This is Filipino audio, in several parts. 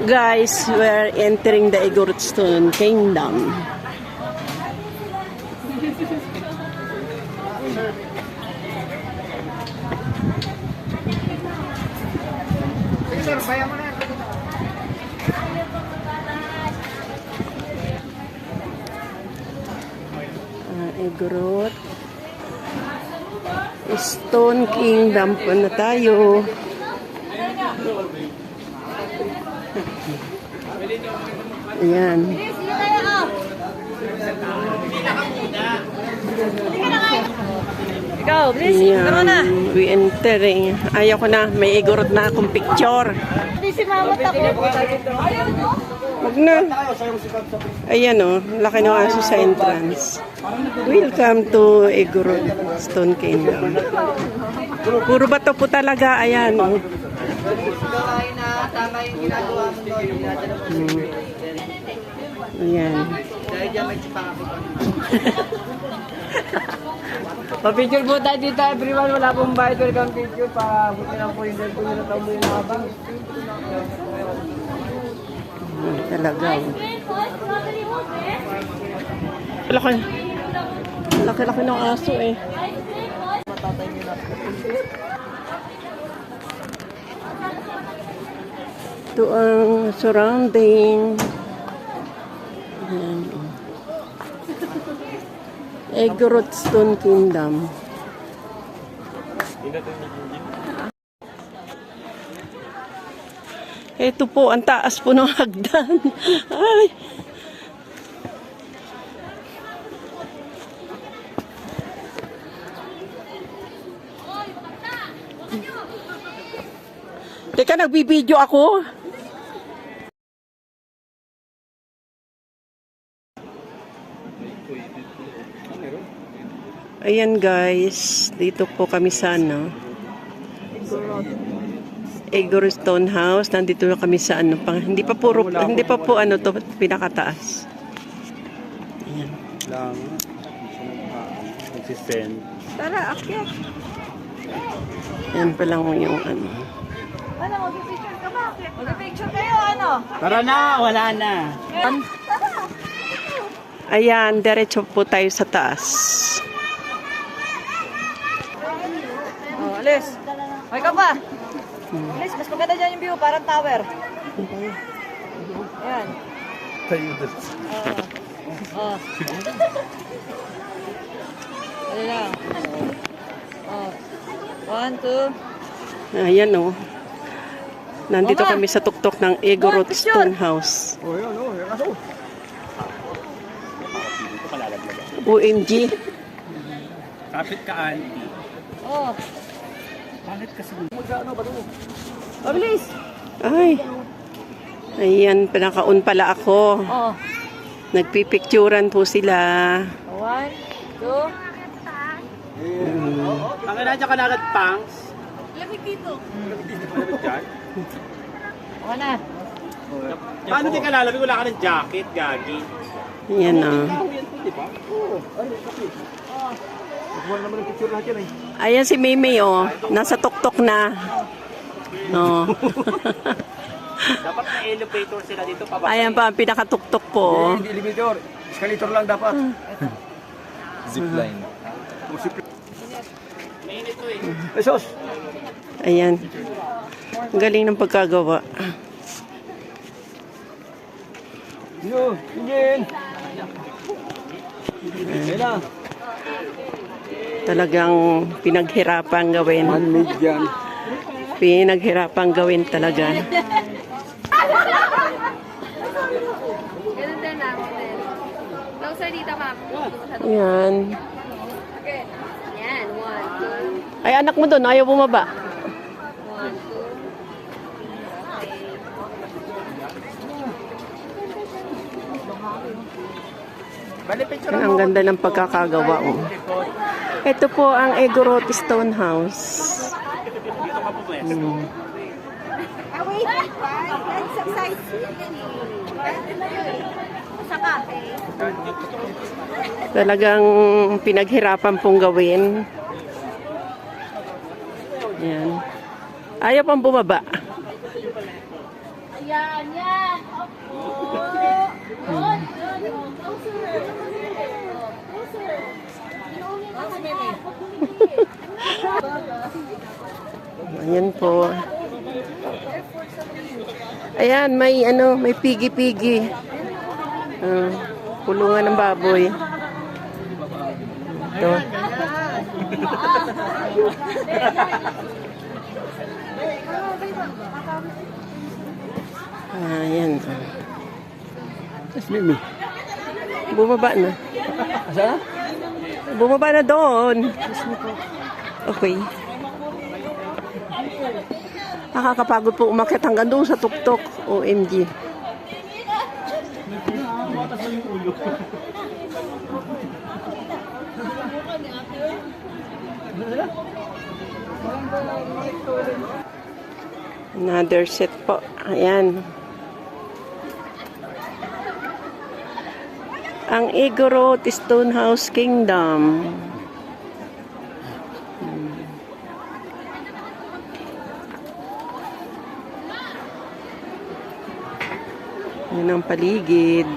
Guys, we're entering the Igorotstone Kingdom. Igorot Stone Kingdom po na tayo. Ayan. Ikaw, please. Tara na. We entering. Ayaw ko na. May Igorot na akong picture. Hindi si mama takot. Huwag na. Ayan o. Laki ng aso sa entrance. Welcome to Igorot Stone Kingdom. Puro bato po talaga. Ayan o. Tama yung ginagawa mo doon. Ayan. Dahil dyan may sipang ako. Pa-picture po tayo dito everyone. Wala pong bayad. Welcome picture. Buti lang po yung dahil po yung natawag mo yung habang. Talaga. Laki ng aso eh. Ito ang surrounding. Ayan. Igorotstone Kingdom. Ito po, ang taas po ng hagdan. Ay! Teka, nagbibideo ako. Ayan guys, dito po kami sa Igorotstone House. Nandito na kami sa hindi pa po to pinakataas. Ayan. Lang magsisend. Tara, akyat. Ayan pa lang yung Ano, mag-picture ka ba? Mag-picture kayo, ano? Tara na, wala na. Tara. Ayan, diretso po tayo sa taas. Oh, alis. Okay ka pa? Alis, mas maganda dyan yung view, parang tower. Ayan. Tayo doon. Oh. Dali lang. Oh. 1, 2. Ayan o. Nandito kami sa tuktok ng Igorotstone House. Oh, yun, oh, yung aso. OMG. Kapit ka, auntie. Oh. Bakit kasi magkano ba ito? Mabilis. Ay. Ayan, pinakaon pala ako. Oh. Nagpipicturan po sila. 1, 2. Ang nandiyan ka nagad pangs. Lamig dito. Lamig dyan? Okay na. Paano di ka lalamig? Wala ka ng jacket, gagi. Ayan o. Ayan si Mimi o. Nasa tuktok na. Oh. Dapat may elevator sila dito pa. Ayan pa ang pinakatuktok po. Hindi elevator. Escalator lang dapat. Zipline. Mainit to eh. Esos! Ayan. Ang galing ng pagkagawa. Yo, Ingin! Ayan. Talagang pinaghirapan gawin. Manmade yan. Pinaghirapan gawin talaga. Ganun din lang. Closer dito, ma'am. Ayan. Okay. Yan. 1, 2. Ay, anak mo doon. Ayaw bumaba. 1, 2. Ang ganda ng pagkakagawa mo. Ito po ang Igorotstone House. Wait. Saka. Talagang pinaghirapan pong gawin. Yan. Ayaw pang bumaba. Yan, yan. Opo. Good, good. Oh, closer. Closer. Inuunin ka na. Huwag bumigil. Ayan po. Ayan, may ano, may pigi-pigi. Kulungan ng baboy. Ito. Ayan. Yes, Mimi. Bumaba na. Asa? Bumaba na doon. Okay. Nakakapagod po umakyat hanggang doon sa tuktok. OMG. Another set po. Ayan. Ang Igorot Stonehouse Kingdom. Yan ang paligid.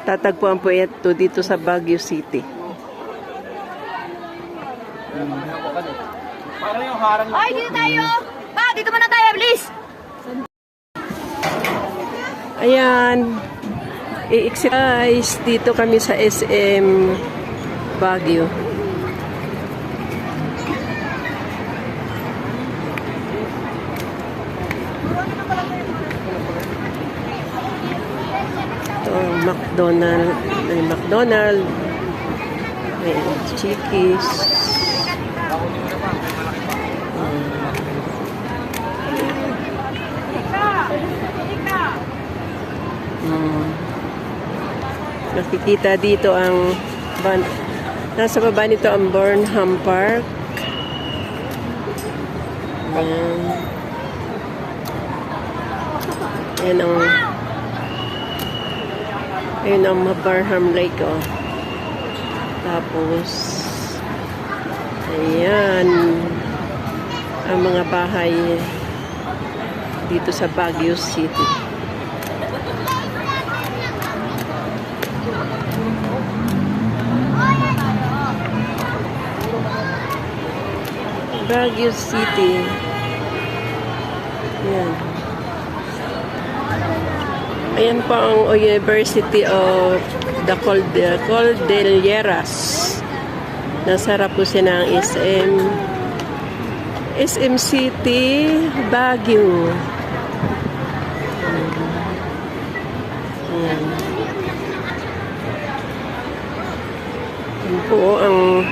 Tatagpuan po ito dito sa Baguio City. Parang yung harang Ay, dito tayo. Pa, dito muna tayo, please. Ayan. I-exercise dito kami sa SM Baguio. Ito ang McDonald. May McDonald. May Chickies. Nakikita dito ang nasa baba nito ang Burnham Park. Ayan ang Burnham Lake, oh. Tapos ayan ang mga bahay dito sa Baguio City. Baguio City. Ayan. Ayan po ang University of the Cordilleras. Nasarap po siya ng SM City, Baguio. Ayan. Ayan po ang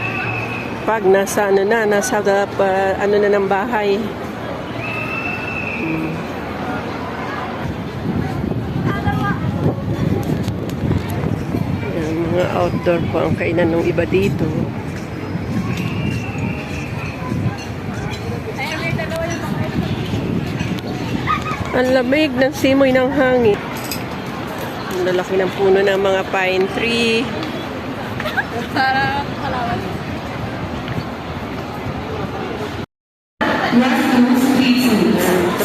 pag nasa ano na, nasa ano na ng bahay. Ayan, mga outdoor po ang kainan ng iba dito. Ang lamig ng simoy ng hangin. Ang lalaki ng puno ng mga pine tree. Para kalawan.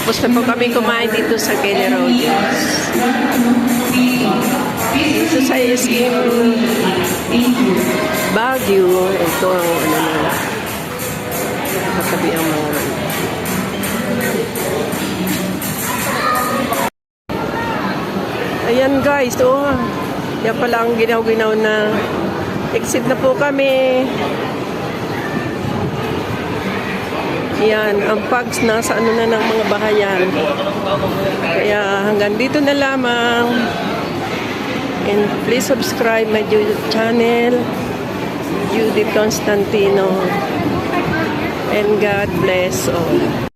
Tapos na po kami kumain dito sa Kelly Rogers. Dito sa SM Baguio. Ito ang ano na. Katabi ang mga. Ayan guys. Oh, yan pala ang ginaw-ginaw na. Exit na po kami. Yan, ang pags nasa ano na ng mga bahayan. Kaya hanggang dito na lamang. And please subscribe my YouTube channel, Judith Constantino. And God bless all.